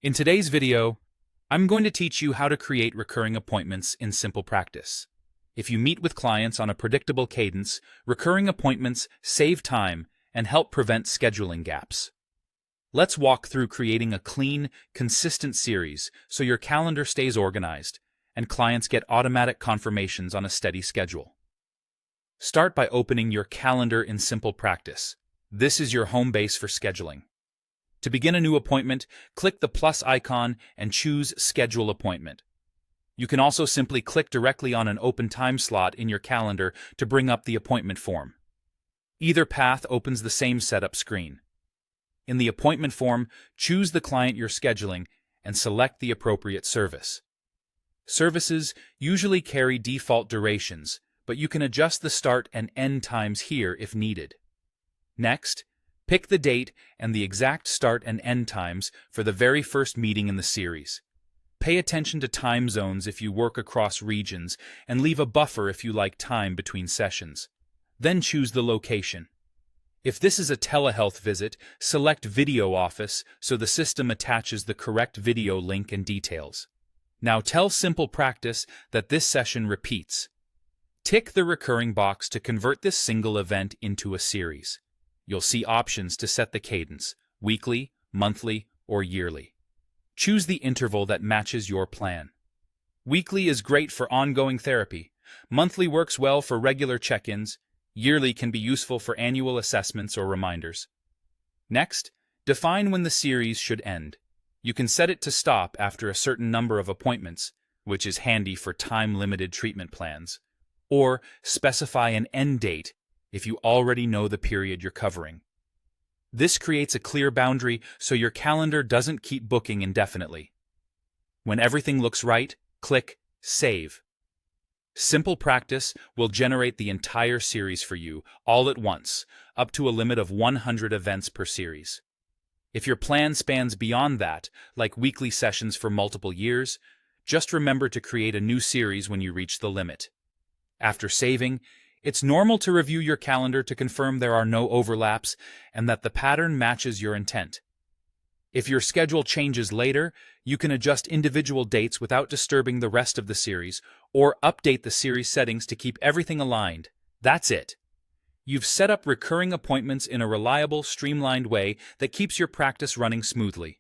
In today's video, I'm going to teach you how to create recurring appointments in SimplePractice. If you meet with clients on a predictable cadence, recurring appointments save time and help prevent scheduling gaps. Let's walk through creating a clean, consistent series so your calendar stays organized and clients get automatic confirmations on a steady schedule. Start by opening your calendar in SimplePractice. This is your home base for scheduling. To begin a new appointment, click the plus icon and choose Schedule Appointment. You can also simply click directly on an open time slot in your calendar to bring up the appointment form. Either path opens the same setup screen. In the appointment form, choose the client you're scheduling and select the appropriate service. Services usually carry default durations, but you can adjust the start and end times here if needed. Next, pick the date and the exact start and end times for the very first meeting in the series. Pay attention to time zones if you work across regions, and leave a buffer if you like time between sessions. Then choose the location. If this is a telehealth visit, select Video Office so the system attaches the correct video link and details. Now tell SimplePractice that this session repeats. Tick the recurring box to convert this single event into a series. You'll see options to set the cadence, weekly, monthly, or yearly. Choose the interval that matches your plan. Weekly is great for ongoing therapy. Monthly works well for regular check-ins. Yearly can be useful for annual assessments or reminders. Next, define when the series should end. You can set it to stop after a certain number of appointments, which is handy for time-limited treatment plans, or specify an end date if you already know the period you're covering. This creates a clear boundary so your calendar doesn't keep booking indefinitely. When everything looks right, click Save. SimplePractice will generate the entire series for you all at once, up to a limit of 100 events per series. If your plan spans beyond that, like weekly sessions for multiple years, just remember to create a new series when you reach the limit. After saving, it's normal to review your calendar to confirm there are no overlaps and that the pattern matches your intent. If your schedule changes later, you can adjust individual dates without disturbing the rest of the series, or update the series settings to keep everything aligned. That's it. You've set up recurring appointments in a reliable, streamlined way that keeps your practice running smoothly.